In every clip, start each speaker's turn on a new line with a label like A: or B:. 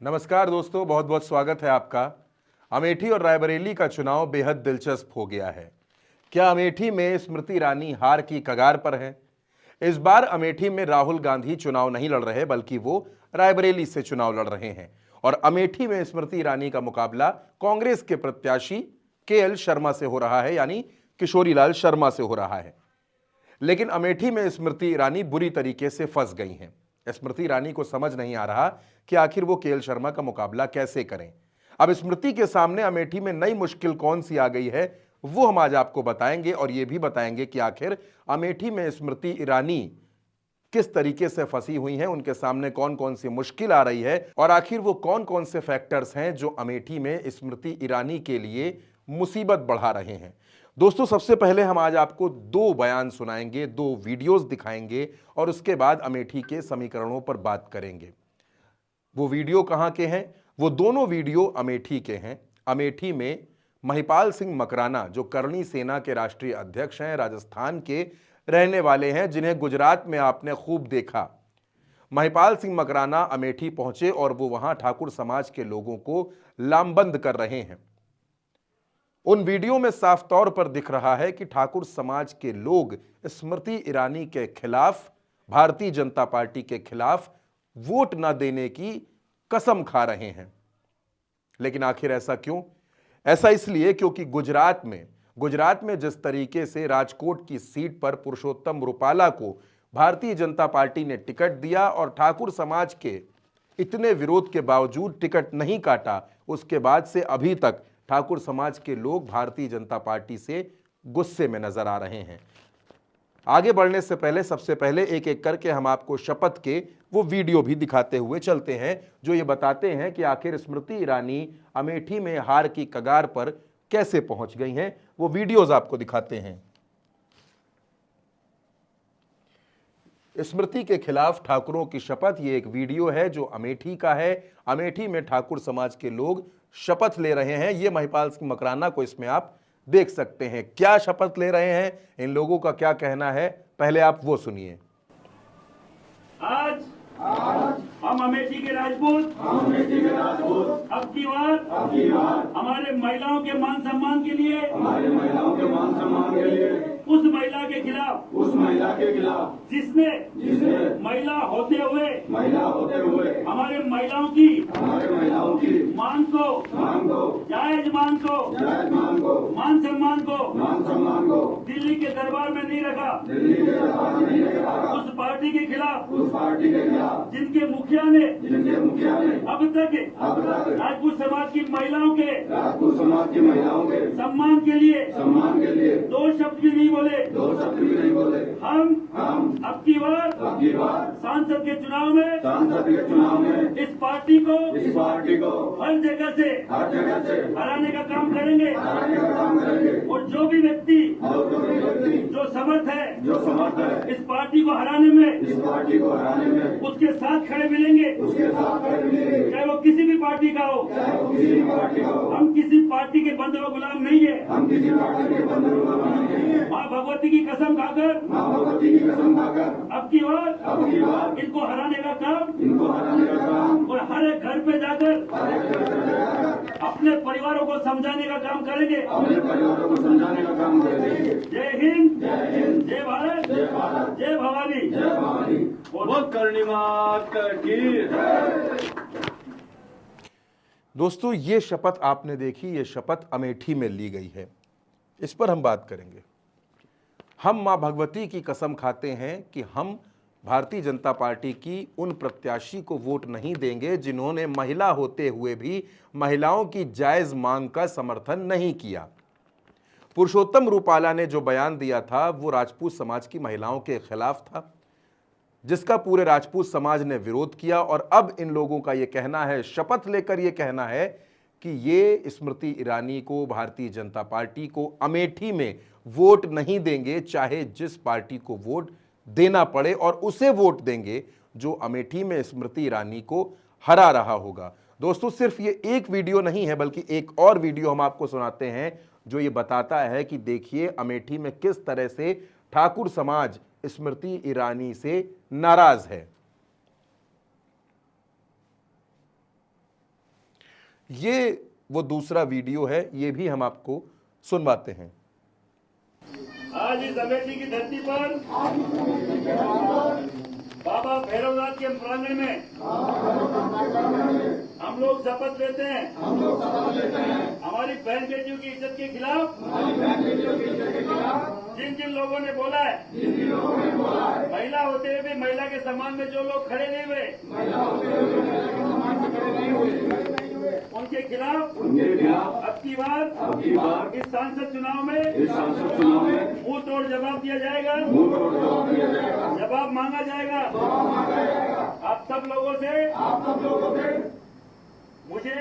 A: नमस्कार दोस्तों, बहुत बहुत स्वागत है आपका। अमेठी और रायबरेली का चुनाव बेहद दिलचस्प हो गया है। क्या अमेठी में स्मृति ईरानी हार की कगार पर है? इस बार अमेठी में राहुल गांधी चुनाव नहीं लड़ रहे, बल्कि वो रायबरेली से चुनाव लड़ रहे हैं। और अमेठी में स्मृति ईरानी का मुकाबला कांग्रेस के प्रत्याशी केएल शर्मा से हो रहा है, यानी किशोरीलाल शर्मा से हो रहा है। लेकिन अमेठी में स्मृति ईरानी बुरी तरीके से फंस गई हैं। स्मृति ईरानी को समझ नहीं आ रहा कि आखिर वो केएल शर्मा का मुकाबला कैसे करें। अब स्मृति के सामने अमेठी में नई मुश्किल कौन सी आ गई है, वो हम आज आपको बताएंगे। और ये भी बताएंगे कि आखिर अमेठी में स्मृति ईरानी किस तरीके से फंसी हुई हैं, उनके सामने कौन कौन सी मुश्किल आ रही है, और आखिर वो कौन कौन से फैक्टर्स हैं जो अमेठी में स्मृति ईरानी के लिए मुसीबत बढ़ा रहे हैं। दोस्तों, सबसे पहले हम आज आपको दो बयान सुनाएंगे, दो वीडियोस दिखाएंगे और उसके बाद अमेठी के समीकरणों पर बात करेंगे। वो वीडियो कहां के हैं? वो दोनों वीडियो अमेठी के हैं। अमेठी में महिपाल सिंह मकराना, जो करणी सेना के राष्ट्रीय अध्यक्ष हैं, राजस्थान के रहने वाले हैं, जिन्हें गुजरात में आपने खूब देखा। महिपाल सिंह मकराना अमेठी पहुंचे और वो वहां ठाकुर समाज के लोगों को लामबंद कर रहे हैं। उन वीडियो में साफ तौर पर दिख रहा है कि ठाकुर समाज के लोग स्मृति ईरानी के खिलाफ, भारतीय जनता पार्टी के खिलाफ वोट न देने की कसम खा रहे हैं। लेकिन आखिर ऐसा क्यों? ऐसा इसलिए क्योंकि गुजरात में जिस तरीके से राजकोट की सीट पर पुरुषोत्तम रुपाला को भारतीय जनता पार्टी ने टिकट दिया और ठाकुर समाज के इतने विरोध के बावजूद टिकट नहीं काटा, उसके बाद से अभी तक ठाकुर समाज के लोग भारतीय जनता पार्टी से गुस्से में नजर आ रहे हैं। आगे बढ़ने से पहले सबसे पहले एक एक करके हम आपको शपथ के वो वीडियो भी दिखाते हुए चलते हैं, जो ये बताते हैं कि आखिर स्मृति ईरानी अमेठी में हार की कगार पर कैसे पहुंच गई हैं। वो वीडियोज आपको दिखाते हैं। स्मृति के खिलाफ ठाकुरों की शपथ, ये एक वीडियो है जो अमेठी का है। अमेठी में ठाकुर समाज के लोग शपथ ले रहे हैं। ये महिपाल सिंह मकराना को इसमें आप देख सकते हैं। क्या शपथ ले रहे हैं, इन लोगों का क्या कहना है, पहले आप वो सुनिए।
B: आज हम अमेठी के राजपूत अब की बार हमारे महिलाओं के मान सम्मान के लिए उस महिला के खिलाफ जिसने महिला होते हुए हमारे महिलाओं की मान को, जायज मान को, मान सम्मान को दिल्ली के दरबार में नहीं रखा, उस पार्टी के खिलाफ जिनके मुखिया ने अब तक राजपूत समाज की महिलाओं के सम्मान के लिए दो शब्द भी नहीं बोले। हम अब की बार सांसद के चुनाव में इस पार्टी को हर जगह से हराने का काम करेंगे। और जो भी व्यक्ति जो समर्थ है इस पार्टी को हराने में उसके साथ खड़े मिलेंगे, चाहे वो किसी भी पार्टी का हो। हम किसी पार्टी के बंदे व गुलाम नहीं है। माँ भगवती की कसम खाकर अब की बार इनको हराने का काम और हर एक घर पे जाकर अपने परिवारों को समझाने का काम करेंगे। जय हिंद, जय भारत, जय भवानी। बहुत करनी माता की।
A: दोस्तों, ये शपथ आपने देखी, ये शपथ अमेठी में ली गई है, इस पर हम बात करेंगे। हम मां भगवती की कसम खाते हैं कि हम भारतीय जनता पार्टी की उन प्रत्याशी को वोट नहीं देंगे जिन्होंने महिला होते हुए भी महिलाओं की जायज मांग का समर्थन नहीं किया। पुरुषोत्तम रूपाला ने जो बयान दिया था वो राजपूत समाज की महिलाओं के खिलाफ था, जिसका पूरे राजपूत समाज ने विरोध किया। और अब इन लोगों का ये कहना है, शपथ लेकर ये कहना है कि ये स्मृति ईरानी को, भारतीय जनता पार्टी को अमेठी में वोट नहीं देंगे, चाहे जिस पार्टी को वोट देना पड़े, और उसे वोट देंगे जो अमेठी में स्मृति ईरानी को हरा रहा होगा। दोस्तों, सिर्फ ये एक वीडियो नहीं है, बल्कि एक और वीडियो हम आपको सुनाते हैं जो ये बताता है कि देखिए अमेठी में किस तरह से ठाकुर समाज स्मृति ईरानी से नाराज है। ये वो दूसरा वीडियो है, ये भी हम आपको सुनवाते हैं।
B: आज इस अमेठी की धरती पर बाबा भैरवनाथ के प्रांगण में हम लोग शपथ लेते हैं हमारी बहन बेटियों की इज्जत के खिलाफ जिन जिन लोगों ने बोला है महिला होते हुए भी महिला के सम्मान में जो लोग खड़े नहीं हुए उनके खिलाफ अब की बार इस सांसद चुनाव में मुंह तोड़ जवाब दिया जाएगा, जवाब मांगा जाएगा। आप सब लोगों से मुझे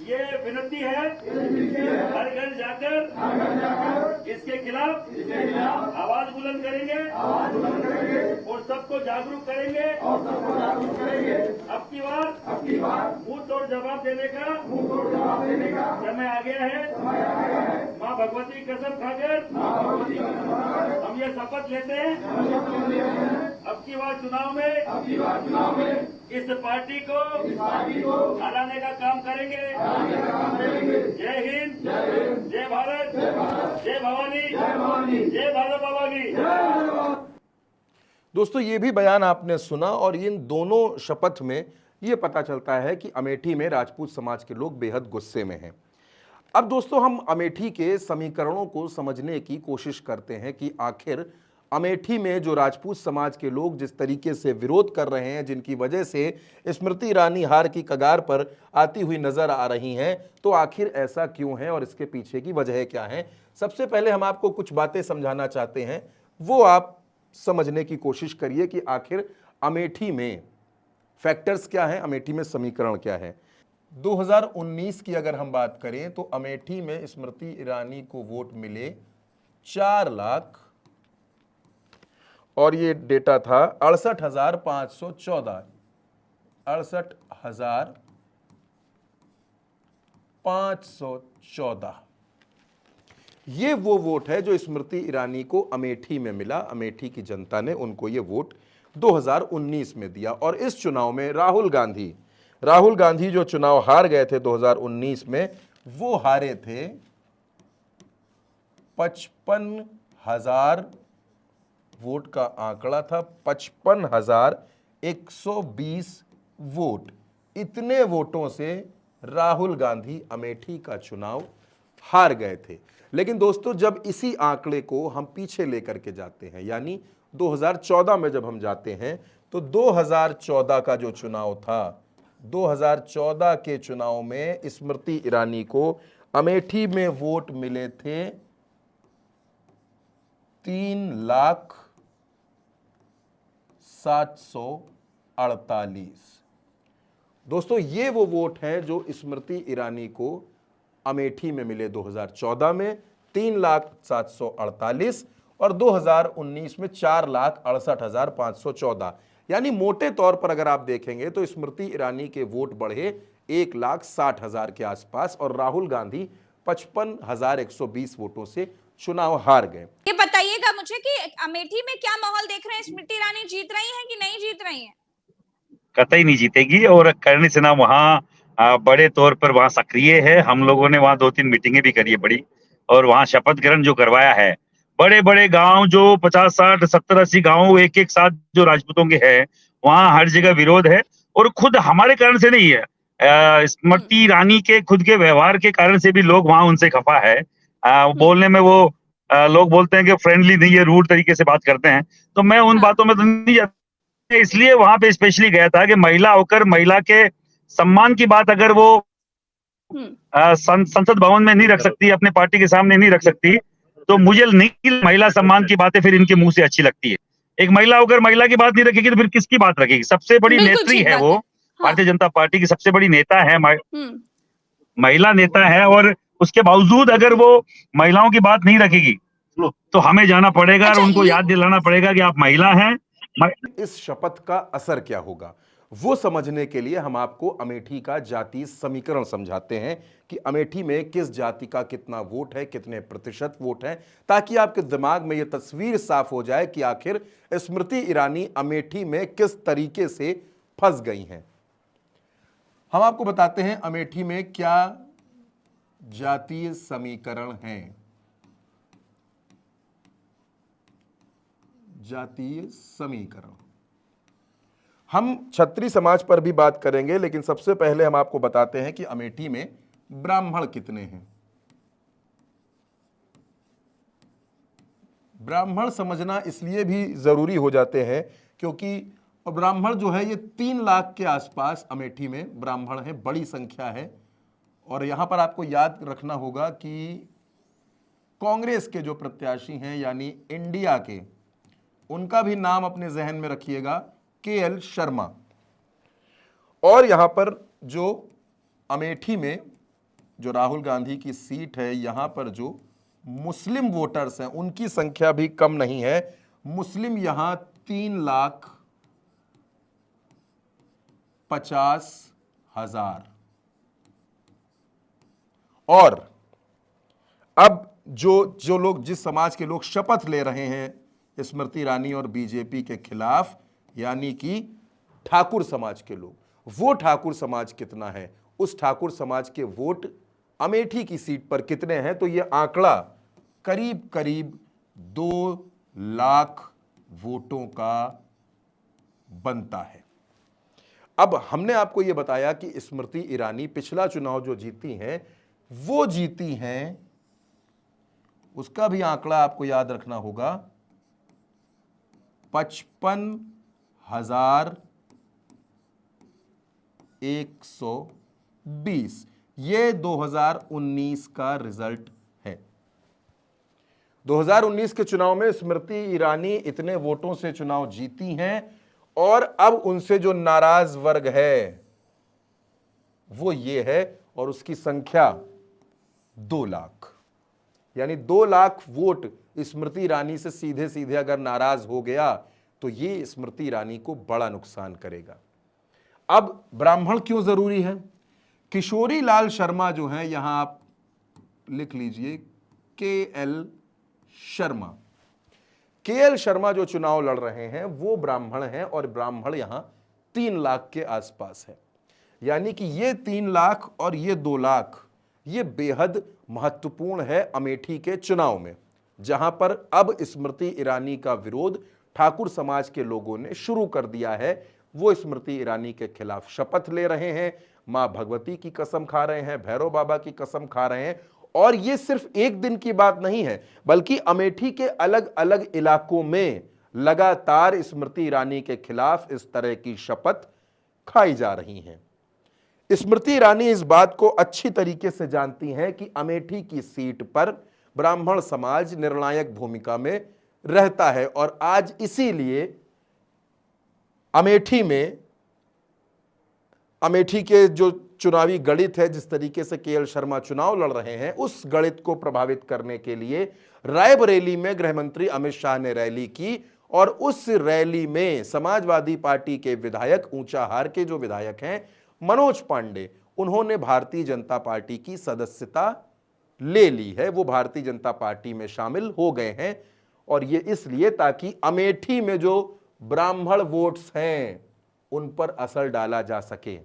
B: ये विनती है, हर घर जाकर इसके खिलाफ आवाज बुलंद करेंगे और सबको जागरूक करेंगे। अब की बार मुंह तोड़ जवाब देने का समय आ गया है। माँ भगवती की कसम खाकर हम ये शपथ लेते हैं, अब की बार चुनाव में इस पार्टी को हराने का काम करेंगे। जय हिंद, जय भारत, जय भवानी, जय भारत बाबा की।
A: दोस्तों, ये भी बयान आपने सुना और इन दोनों शपथ में ये पता चलता है कि अमेठी में राजपूत समाज के लोग बेहद गुस्से में हैं। अब दोस्तों, हम अमेठी के समीकरणों को समझने की कोशिश करते हैं कि आखिर अमेठी में जो राजपूत समाज के लोग जिस तरीके से विरोध कर रहे हैं, जिनकी वजह से स्मृति ईरानी हार की कगार पर आती हुई नजर आ रही हैं, तो आखिर ऐसा क्यों है और इसके पीछे की वजह क्या है। सबसे पहले हम आपको कुछ बातें समझाना चाहते हैं, वो आप समझने की कोशिश करिए कि आखिर अमेठी में फैक्टर्स क्या हैं, अमेठी में समीकरण क्या है। 2019 की अगर हम बात करें तो अमेठी में स्मृति ईरानी को वोट मिले 4 लाख और ये डेटा था 68,514, 68,514। ये वो वोट है जो स्मृति ईरानी को अमेठी में मिला। अमेठी की जनता ने उनको ये वोट 2019 में दिया। और इस चुनाव में राहुल गांधी जो चुनाव हार गए थे 2019 में, वो हारे थे 55,000 वोट का आंकड़ा था, 55,120 वोट। इतने वोटों से राहुल गांधी अमेठी का चुनाव हार गए थे। लेकिन दोस्तों, जब इसी आंकड़े को हम पीछे लेकर के जाते हैं, यानी 2014 में जब हम जाते हैं, तो 2014 का जो चुनाव था, 2014 के चुनाव में स्मृति ईरानी को अमेठी में वोट मिले थे 3,748,000। दोस्तों, ये वो वोट हैं जो स्मृति ईरानी को अमेठी में मिले 2014 में 3,748,000 और 2019 में 4,68,514। यानी मोटे तौर पर अगर आप देखेंगे तो स्मृति ईरानी के वोट बढ़े 1,60,000 के आसपास और राहुल गांधी 55,120 वोटों से चुनाव हार गए।
C: ये बताइएगा मुझे कि अमेठी में क्या माहौल देख रहे हैं, स्मृति ईरानी जीत रही हैं कि नहीं जीत रही हैं?
D: कतई नहीं जीतेगी और करणी सेना वहाँ बड़े तौर पर वहाँ सक्रिय है। हम लोगों ने वहाँ 2-3 मीटिंगें भी करी है बड़ी, और वहाँ शपथ ग्रहण जो करवाया है, बड़े बड़े गांव जो 50, 60, 70, 80 गांव एक साथ जो राजपूतों के हैं, वहाँ हर जगह विरोध है। और खुद हमारे कारण से नहीं है, स्मृति ईरानी के खुद के व्यवहार के कारण से भी लोग वहाँ उनसे खफा है। बोलने में वो लोग बोलते हैं कि फ्रेंडली नहीं है, रूड तरीके से बात करते हैं। तो मैं उन बातों में तो नहीं जाता, इसलिए वहां पे स्पेशली गया था कि महिला होकर महिला के सम्मान की बात अगर वो संसद भवन में नहीं रख सकती, अपने पार्टी के सामने नहीं रख सकती, तो मुझे नहीं महिला सम्मान की बातें फिर इनके मुंह से अच्छी लगती है। एक महिला होकर महिला की बात नहीं रखेगी तो फिर किसकी बात रखेगी? सबसे बड़ी नेत्री है वो, भारतीय जनता पार्टी की सबसे बड़ी नेता है, महिला नेता है, और उसके बावजूद अगर वो महिलाओं की बात नहीं रखेगी तो हमें जाना पड़ेगा और उनको याद दिलाना पड़ेगा कि आप महिला हैं।
A: इस शपथ का असर क्या होगा, वो समझने के लिए हम आपको अमेठी का जातीय समीकरण समझाते हैं कि अमेठी में किस जाति का कितना वोट है, कितने प्रतिशत वोट है, ताकि आपके दिमाग में यह तस्वीर साफ हो जाए कि आखिर स्मृति ईरानी अमेठी में किस तरीके से फंस गई हैं। हम आपको बताते हैं अमेठी में क्या जातीय समीकरण हैं। जातीय समीकरण, हम क्षत्रिय समाज पर भी बात करेंगे, लेकिन सबसे पहले हम आपको बताते हैं कि अमेठी में ब्राह्मण कितने हैं। ब्राह्मण समझना इसलिए भी जरूरी हो जाते हैं क्योंकि ब्राह्मण जो है ये 3 लाख के आसपास अमेठी में ब्राह्मण है, बड़ी संख्या है। और यहां पर आपको याद रखना होगा कि कांग्रेस के जो प्रत्याशी हैं यानी इंडिया के, उनका भी नाम अपने जहन में रखिएगा, केएल शर्मा। और यहां पर जो अमेठी में जो राहुल गांधी की सीट है, यहां पर जो मुस्लिम वोटर्स हैं उनकी संख्या भी कम नहीं है। मुस्लिम यहां 3,50,000। और अब जो लोग, जिस समाज के लोग शपथ ले रहे हैं स्मृति ईरानी और बीजेपी के खिलाफ, यानी कि ठाकुर समाज के लोग, वो ठाकुर समाज कितना है, उस ठाकुर समाज के वोट अमेठी की सीट पर कितने हैं, तो ये आंकड़ा करीब करीब 2 लाख वोटों का बनता है। अब हमने आपको यह बताया कि स्मृति ईरानी पिछला चुनाव जो जीती हैं, वो जीती हैं, उसका भी आंकड़ा आपको याद रखना होगा, 55,120। ये 2019 का रिजल्ट है। 2019 के चुनाव में स्मृति ईरानी इतने वोटों से चुनाव जीती हैं और अब उनसे जो नाराज वर्ग है वो ये है, और उसकी संख्या 2 लाख, यानी 2 लाख वोट स्मृति ईरानी से सीधे सीधे अगर नाराज हो गया तो ये स्मृति ईरानी को बड़ा नुकसान करेगा। अब ब्राह्मण क्यों जरूरी है? किशोरी लाल शर्मा जो हैं, यहां आप लिख लीजिए केएल शर्मा। केएल शर्मा जो चुनाव लड़ रहे हैं वो ब्राह्मण हैं और ब्राह्मण यहां 3 लाख के आसपास है। यानी कि ये 3 लाख और ये 2 लाख, ये बेहद महत्वपूर्ण है अमेठी के चुनाव में, जहां पर अब स्मृति ईरानी का विरोध ठाकुर समाज के लोगों ने शुरू कर दिया है। वो स्मृति ईरानी के खिलाफ शपथ ले रहे हैं, मां भगवती की कसम खा रहे हैं, भैरव बाबा की कसम खा रहे हैं। और ये सिर्फ एक दिन की बात नहीं है, बल्कि अमेठी के अलग अलग इलाकों में लगातार स्मृति ईरानी के खिलाफ इस तरह की शपथ खाई जा रही हैं। स्मृति ईरानी इस बात को अच्छी तरीके से जानती हैं कि अमेठी की सीट पर ब्राह्मण समाज निर्णायक भूमिका में रहता है, और आज इसीलिए अमेठी के जो चुनावी गणित है, जिस तरीके से केएल शर्मा चुनाव लड़ रहे हैं, उस गणित को प्रभावित करने के लिए रायबरेली में गृह मंत्री अमित शाह ने रैली की, और उस रैली में समाजवादी पार्टी के विधायक, ऊंचाहार के जो विधायक हैं मनोज पांडे, उन्होंने भारतीय जनता पार्टी की सदस्यता ले ली है। वो भारतीय जनता पार्टी में शामिल हो गए हैं, और ये इसलिए ताकि अमेठी में जो ब्राह्मण वोट्स हैं उन पर असर डाला जा सके,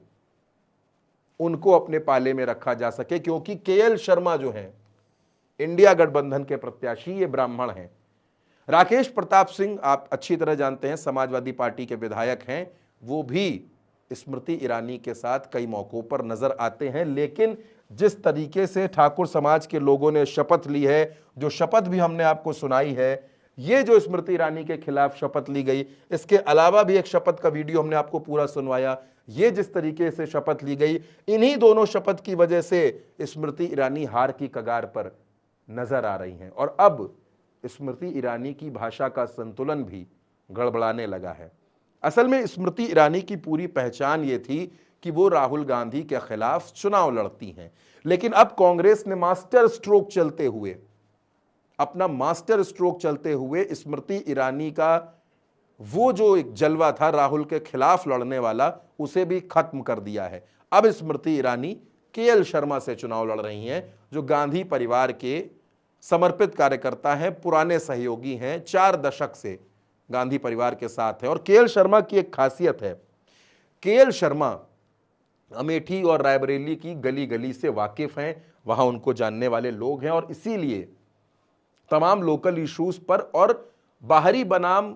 A: उनको अपने पाले में रखा जा सके, क्योंकि केएल शर्मा जो हैं इंडिया गठबंधन के प्रत्याशी, ये ब्राह्मण हैं। राकेश प्रताप सिंह आप अच्छी तरह जानते हैं, समाजवादी पार्टी के विधायक हैं, वो भी स्मृति ईरानी के साथ कई मौकों पर नजर आते हैं। लेकिन जिस तरीके से ठाकुर समाज के लोगों ने शपथ ली है, जो शपथ भी हमने आपको सुनाई है, ये जो स्मृति ईरानी के खिलाफ शपथ ली गई, इसके अलावा भी एक शपथ का वीडियो हमने आपको पूरा सुनवाया, ये जिस तरीके से शपथ ली गई, इन्हीं दोनों शपथ की वजह से स्मृति ईरानी हार की कगार पर नजर आ रही हैं। और अब स्मृति ईरानी की भाषा का संतुलन भी गड़बड़ाने लगा है। असल में स्मृति ईरानी की पूरी पहचान ये थी कि वो राहुल गांधी के खिलाफ चुनाव लड़ती हैं, लेकिन अब कांग्रेस ने मास्टर स्ट्रोक चलते हुए स्मृति ईरानी का वो जो एक जलवा था राहुल के खिलाफ लड़ने वाला, उसे भी खत्म कर दिया है। अब स्मृति ईरानी केएल शर्मा से चुनाव लड़ रही हैं, जो गांधी परिवार के समर्पित कार्यकर्ता हैं, पुराने सहयोगी हैं, 4 दशक से गांधी परिवार के साथ है। और केएल शर्मा की एक खासियत है, केएल शर्मा अमेठी और रायबरेली की गली गली से वाकिफ हैं, वहां उनको जानने वाले लोग हैं और इसीलिए तमाम लोकल इश्यूज पर और बाहरी बनाम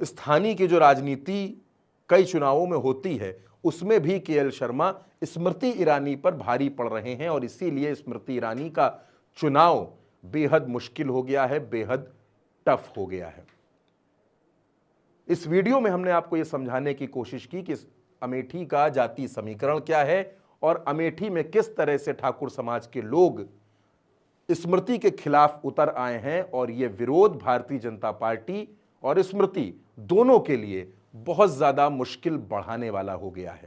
A: स्थानीय की जो राजनीति कई चुनावों में होती है उसमें भी केएल शर्मा स्मृति ईरानी पर भारी पड़ रहे हैं और इसीलिए स्मृति ईरानी का चुनाव बेहद मुश्किल हो गया है, बेहद टफ हो गया है। इस वीडियो में हमने आपको यह समझाने की कोशिश की कि अमेठी का जाति समीकरण क्या है और अमेठी में किस तरह से ठाकुर समाज के लोग स्मृति के खिलाफ उतर आए हैं और यह विरोध भारतीय जनता पार्टी और स्मृति दोनों के लिए बहुत ज्यादा मुश्किल बढ़ाने वाला हो गया है।